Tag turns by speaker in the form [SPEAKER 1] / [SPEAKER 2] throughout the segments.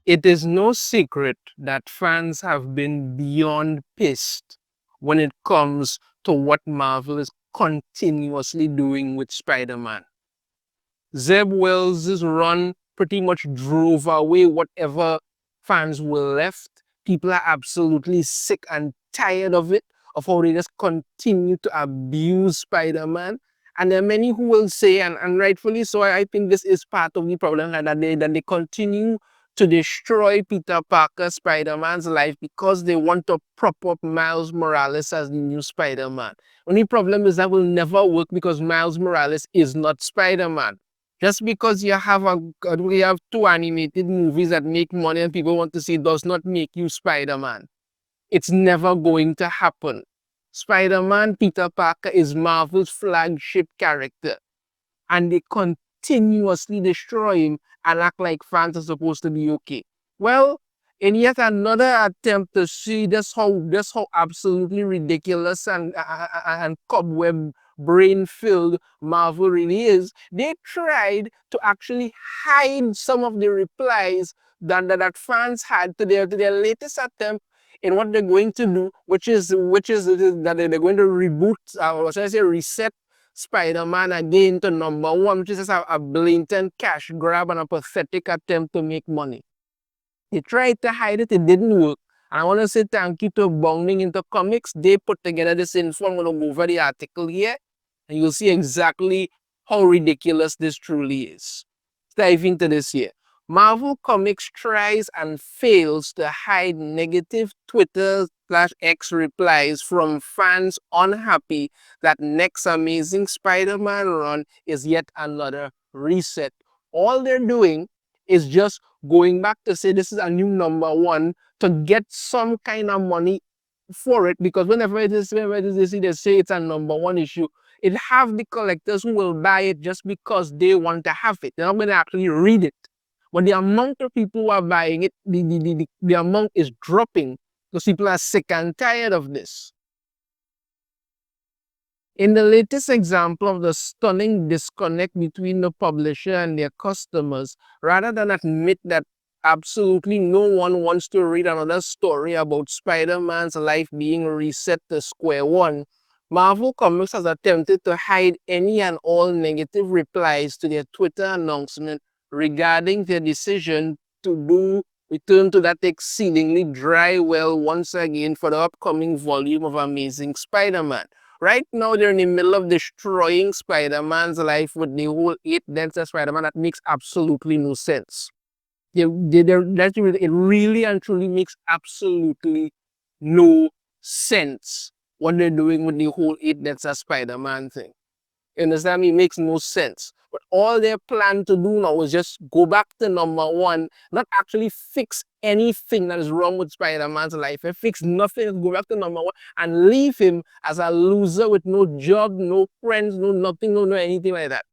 [SPEAKER 1] It is no secret that fans have been beyond pissed when it comes to what Marvel is continuously doing with Spider-Man. Zeb Wells' run pretty much drove away whatever fans were left. People are absolutely sick and tired of it, of how they just continue to abuse Spider-Man. And there are many who will say, and rightfully so, I think this is part of the problem, that they continue to destroy Peter Parker, Spider-Man's life, because they want to prop up Miles Morales as the new Spider-Man. Only problem is that will never work because Miles Morales is not Spider-Man. Just because we have two animated movies that make money and people want to see does not make you Spider-Man. It's never going to happen. Spider-Man, Peter Parker is Marvel's flagship character, and they continuously destroy him and act like fans are supposed to be okay. Well, in yet another attempt to see just how absolutely ridiculous and cobweb brain filled Marvel really is, they tried to actually hide some of the replies that fans had to their latest attempt in what they're going to do, which is that they're going to reboot, or should I say reset Spider-Man again to #1, which is just a blatant cash grab and a pathetic attempt to make money. They tried to hide it, it didn't work. And I want to say thank you to Bounding Into Comics. They put together this info. I'm going to go over the article here, and you'll see exactly how ridiculous this truly is. Let's dive into this here. Marvel Comics tries and fails to hide negative Twitter/X replies from fans unhappy that next Amazing Spider-Man run is yet another reset. All they're doing is just going back to say this is a new #1 to get some kind of money for it, because whenever they say it's a #1 issue, it have the collectors who will buy it just because they want to have it. They're not going to actually read it. But the amount of people who are buying it, the amount is dropping because people are sick and tired of this. In the latest example of the stunning disconnect between the publisher and their customers, rather than admit that absolutely no one wants to read another story about Spider-Man's life being reset to square one, Marvel Comics has attempted to hide any and all negative replies to their Twitter announcement regarding their decision to return to that exceedingly dry well once again for the upcoming volume of Amazing Spider-Man. Right now, they're in the middle of destroying Spider-Man's life with the whole 8 deaths of Spider-Man. That makes absolutely no sense. It really and truly makes absolutely no sense what they're doing with the whole 8 deaths of Spider-Man thing. You understand me? It makes no sense. But all they plan to do now is just go back to #1, not actually fix anything that is wrong with Spider-Man's life. They fix nothing, go back to #1 and leave him as a loser with no job, no friends, no nothing, no anything like that.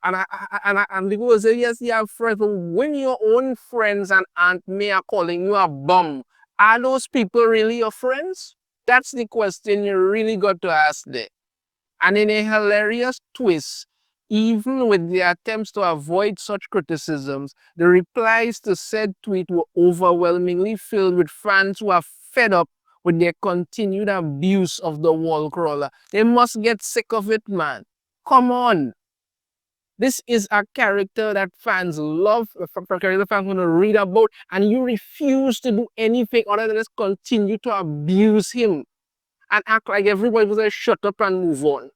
[SPEAKER 1] And people will say, yes, you have friends, but when your own friends and Aunt May are calling you a bum, are those people really your friends? That's the question you really got to ask there. And in a hilarious twist, even with the attempts to avoid such criticisms, the replies to said tweet were overwhelmingly filled with fans who are fed up with their continued abuse of the wall crawler. They must get sick of it, man. Come on. This is a character that fans love, a character fans want to read about, and you refuse to do anything other than just continue to abuse him and act like everybody was like, shut up and move on.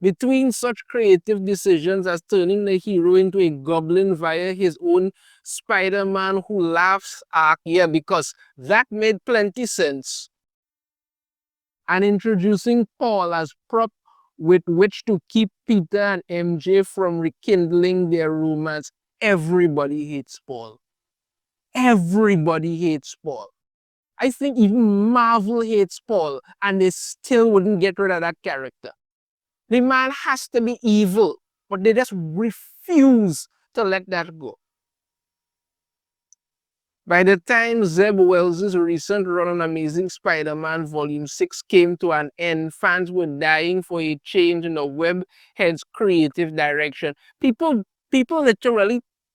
[SPEAKER 1] Between such creative decisions as turning the hero into a goblin via his own Spider-Man who laughs arc, yeah, because that made plenty sense, and introducing Paul as prop with which to keep Peter and MJ from rekindling their romance, everybody hates Paul. Everybody hates Paul. I think even Marvel hates Paul, and they still wouldn't get rid of that character. The man has to be evil, but they just refuse to let that go. By the time Zeb Wells' recent run on Amazing Spider-Man Volume 6 came to an end, fans were dying for a change in the webhead's creative direction. People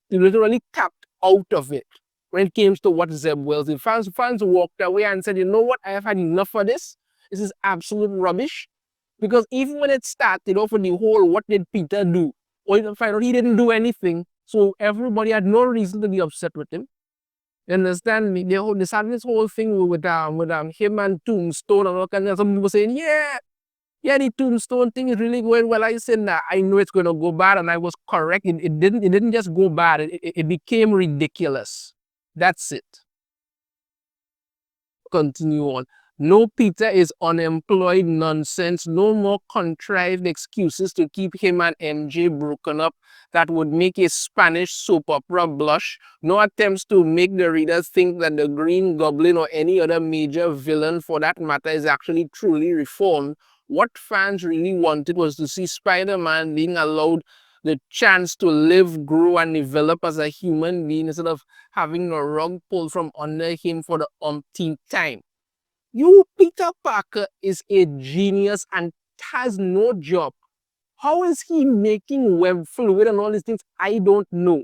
[SPEAKER 1] literally tapped out of it when it came to what Zeb Wells did. Fans walked away and said, you know what, I have had enough of this. This is absolute rubbish. Because even when it started off with the whole, what did Peter do? Or you find out he didn't do anything. So everybody had no reason to be upset with him. You understand me? They started this whole thing with him and Tombstone and all kinds of, some people saying, yeah, the Tombstone thing is really going well. I said, nah, I know it's going to go bad, and I was correct. It didn't just go bad. It became ridiculous. That's it. Continue on. No, Peter is unemployed nonsense. No more contrived excuses to keep him and MJ broken up that would make a Spanish soap opera blush. No attempts to make the readers think that the Green Goblin or any other major villain for that matter is actually truly reformed. What fans really wanted was to see Spider-Man being allowed the chance to live, grow, and develop as a human being instead of having the rug pulled from under him for the umpteenth time. You, Peter Parker, is a genius and has no job. How is he making web fluid and all these things? I don't know.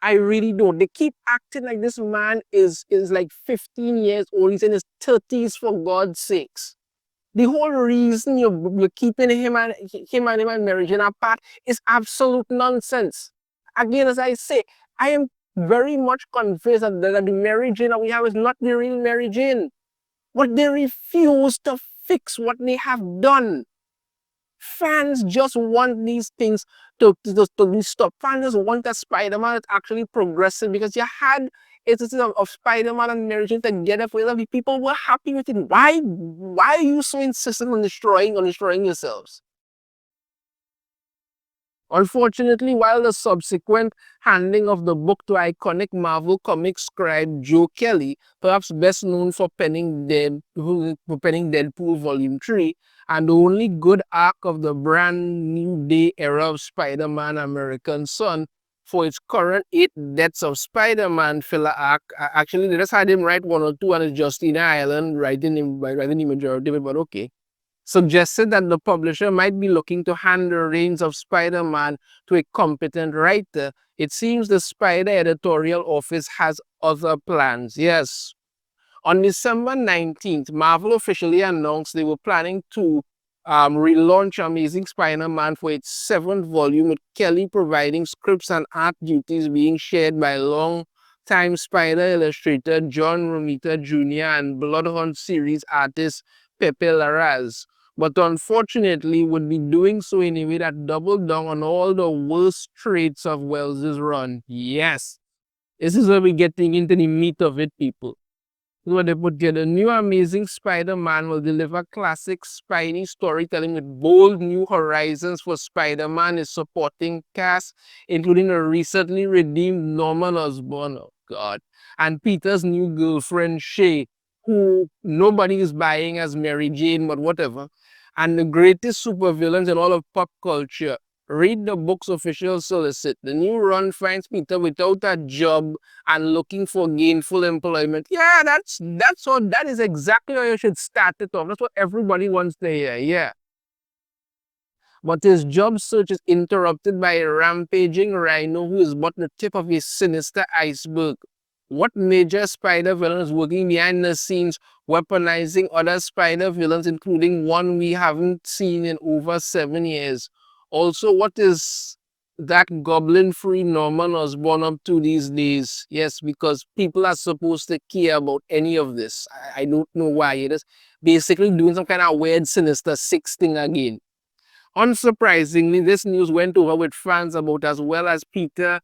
[SPEAKER 1] I really don't. They keep acting like this man is like 15 years old. He's in his 30s, for God's sakes. The whole reason you're keeping him and Mary Jane apart is absolute nonsense. Again, as I say, I am very much convinced that the Mary Jane that we have is not the real Mary Jane. But they refuse to fix what they have done. Fans just want these things to be stopped. Fans just want a Spider-Man that's actually progressive, because you had instances of Spider-Man and Mary Jane together for the people were happy with it. Why are you so insistent on destroying yourselves? Unfortunately, while the subsequent handing of the book to iconic Marvel Comics scribe Joe Kelly, perhaps best known for penning Deadpool Volume 3, and the only good arc of the brand new day era of Spider-Man American Son, for its current 8 Deaths of Spider-Man filler arc, actually they just had him write 1 or 2 and it's Justina Ireland writing the majority of it, but okay, suggested that the publisher might be looking to hand the reins of Spider-Man to a competent writer. It seems the Spider editorial office has other plans. Yes. On December 19th, Marvel officially announced they were planning to relaunch Amazing Spider-Man for its 7th volume, with Kelly providing scripts and art duties being shared by long-time Spider illustrator John Romita Jr. and Bloodhound series artist Pepe Larraz. But unfortunately would be doing so in a way that doubled down on all the worst traits of Wells' run. Yes, this is where we're getting into the meat of it, people. This is what they put here. The new Amazing Spider-Man will deliver classic Spidey storytelling with bold new horizons for Spider-Man, his supporting cast, including the recently redeemed Norman Osborn, oh God, and Peter's new girlfriend, Shay, who nobody is buying as Mary Jane, but whatever, and the greatest supervillains in all of pop culture. Read the book's official solicit. The new run finds Peter without a job and looking for gainful employment. Yeah, that is exactly how you should start it off. That's what everybody wants to hear. Yeah. But his job search is interrupted by a rampaging rhino who is but the tip of a sinister iceberg. What major spider villain is working behind the scenes, weaponizing other spider villains, including one we haven't seen in over 7 years? Also, what is that goblin-free Norman Osborn up to these days? Yes, because people are supposed to care about any of this. I don't know why. It is basically doing some kind of weird Sinister Six thing again. Unsurprisingly, this news went over with fans about as well as Peter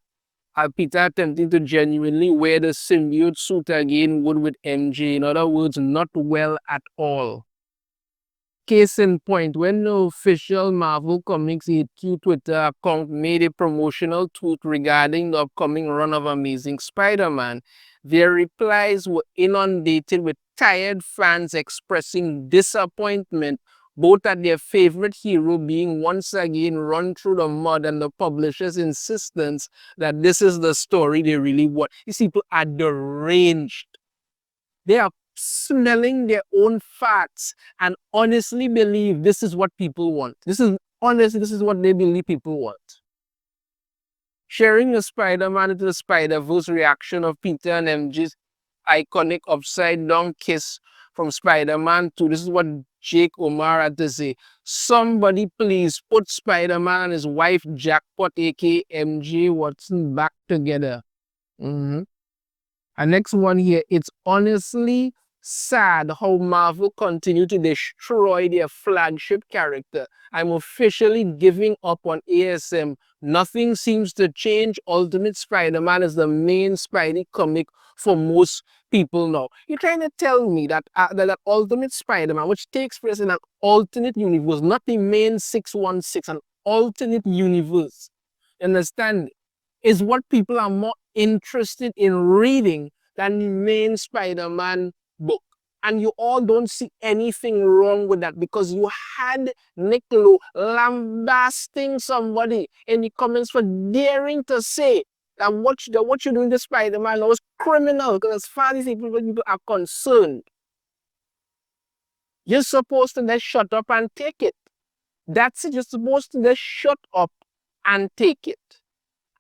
[SPEAKER 1] attempting to genuinely wear the symbiote suit again would with MJ. In other words, not well at all. Case in point, when the official Marvel Comics HQ Twitter account made a promotional tweet regarding the upcoming run of Amazing Spider-Man, their replies were inundated with tired fans expressing disappointment both at their favorite hero being once again run through the mud and the publisher's insistence that this is the story they really want. These people are deranged. They are smelling their own farts and honestly believe this is what people want. This is what they believe people want. sharing the Spider-Man into the Spider-Verse reaction of Peter and MJ's iconic upside down kiss from Spider-Man 2. This is what Jake Omar had to say. Somebody please put Spider-Man and his wife Jackpot, aka MJ Watson, back together. And next one here, it's honestly sad how Marvel continue to destroy their flagship character. I'm officially giving up on ASM. Nothing seems to change. Ultimate Spider-Man is the main Spidey comic for most people now. You're trying to tell me that that Ultimate Spider-Man, which takes place in an alternate universe, not the main 616, an alternate universe, understand, is what people are more interested in reading than the main Spider-Man book. And you all don't see anything wrong with that because you had Nick Lowe lambasting somebody in the comments for daring to say that what you're doing to Spider-Man was criminal. Because as far as people are concerned, you're supposed to just shut up and take it. That's it. You're supposed to just shut up and take it.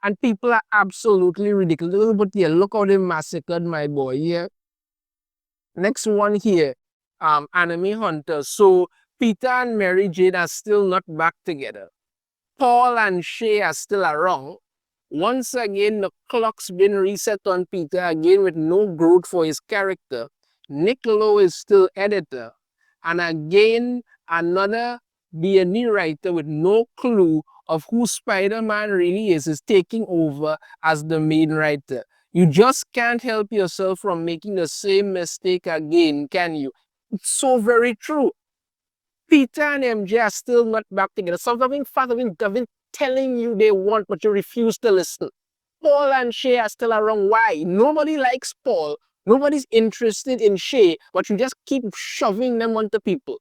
[SPEAKER 1] And people are absolutely ridiculous. But yeah, look how they massacred my boy. Yeah. Next one here, Anime Hunter. So Peter and Mary Jane are still not back together. Paul and Shay are still around. Once again, the clock's been reset on Peter again with no growth for his character. Nick Lowe is still editor. And again, another B&E writer with no clue of who Spider-Man really is taking over as the main writer. You just can't help yourself from making the same mistake again, can you? It's so very true. Peter and MJ are still not back together. Something Father Gavin telling you they want, but you refuse to listen. Paul and Shay are still around. Why? Nobody likes Paul. Nobody's interested in Shay, but you just keep shoving them onto people.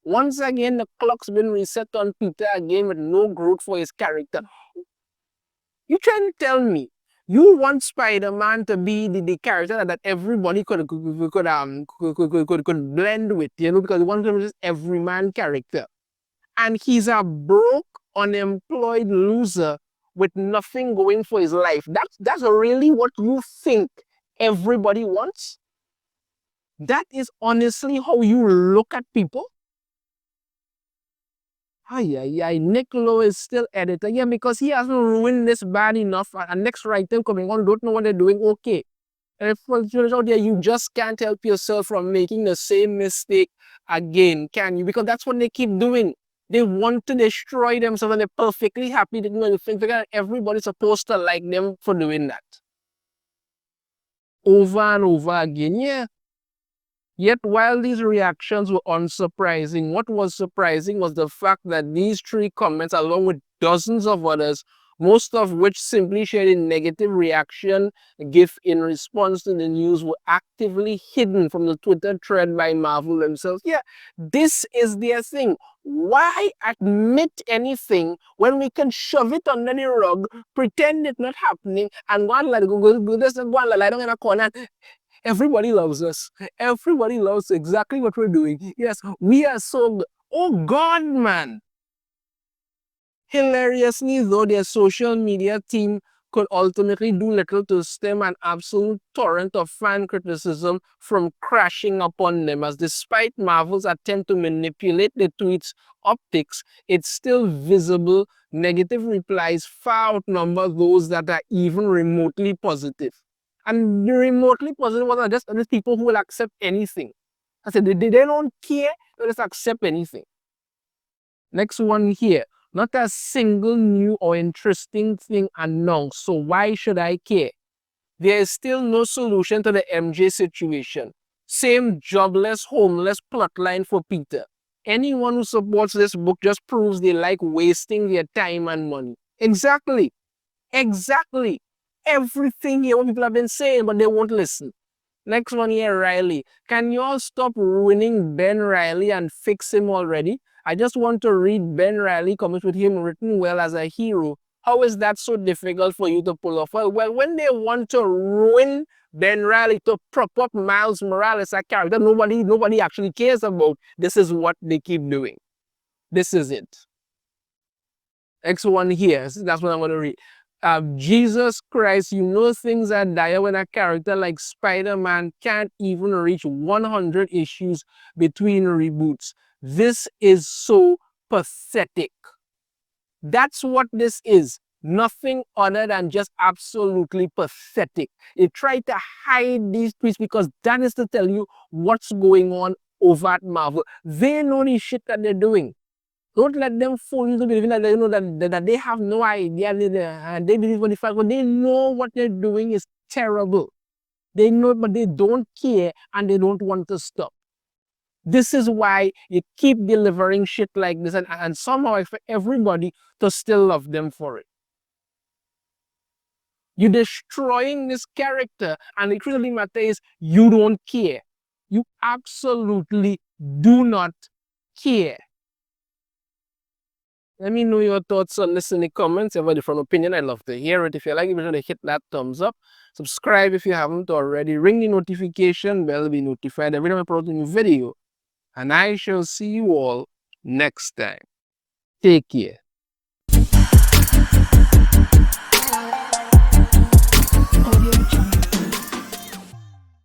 [SPEAKER 1] Once again, the clock's been reset on Peter again with no growth for his character. You trying to tell me you want Spider-Man to be the character that everybody could blend with, you know, because you want him to be every man character. And he's a broke, unemployed loser with nothing going for his life. That's really what you think everybody wants? That is honestly how you look at people? Nick Lowe is still editor. Yeah, because he hasn't ruined this bad enough. And next writer coming on, don't know what they're doing. Okay. And if you're out there, you just can't help yourself from making the same mistake again, can you? Because that's what they keep doing. They want to destroy themselves and they're perfectly happy to do anything. Everybody's supposed to like them for doing that. Over and over again. Yeah. Yet, while these reactions were unsurprising, what was surprising was the fact that these three comments, along with dozens of others, most of which simply shared a negative reaction GIF in response to the news, were actively hidden from the Twitter thread by Marvel themselves. Yeah, this is their thing. Why admit anything when we can shove it under the rug, pretend it's not happening, and go and let it go this and go and lie down in a corner? Everybody loves us. Everybody loves exactly what we're doing. Yes, we are so good. Oh God, man. Hilariously, though, their social media team could ultimately do little to stem an absolute torrent of fan criticism from crashing upon them, as despite Marvel's attempt to manipulate the tweets' optics, it's still visible. Negative replies far outnumber those that are even remotely positive. And the remotely positive ones are just the people who will accept anything. I said, they don't care, they just accept anything. Next one here. Not a single new or interesting thing announced, so why should I care? There is still no solution to the MJ situation. Same jobless, homeless plotline for Peter. Anyone who supports this book just proves they like wasting their time and money. Exactly. Exactly. Everything here what people have been saying, but they won't listen. Next one here, Riley. Can you all stop ruining Ben Riley and fix him already? I just want to read Ben Riley comments with him written well as a hero. How is that so difficult for you to pull off? Well, when they want to ruin Ben Riley to prop up Miles Morales, a character nobody actually cares about, this is what they keep doing. This is it. Next one here. That's what I'm going to read. Jesus Christ, you know things are dire when a character like Spider-Man can't even reach 100 issues between reboots. This is so pathetic. That's what this is. Nothing other than just absolutely pathetic. They try to hide these tweets because that is to tell you what's going on over at Marvel. They know the shit that they're doing. Don't let them fool you to believing that they know that they have no idea. They believe what the fact, but they know what they're doing is terrible. They know, but they don't care and they don't want to stop. This is why you keep delivering shit like this and somehow expect everybody to still love them for it. You're destroying this character, and the truth of the matter is you don't care. You absolutely do not care. Let me know your thoughts on this in the comments. If you have a different opinion, I'd love to hear it. If you like it, be sure to hit that thumbs up. Subscribe if you haven't already. Ring the notification bell to be notified every time I upload a new video. And I shall see you all next time. Take care.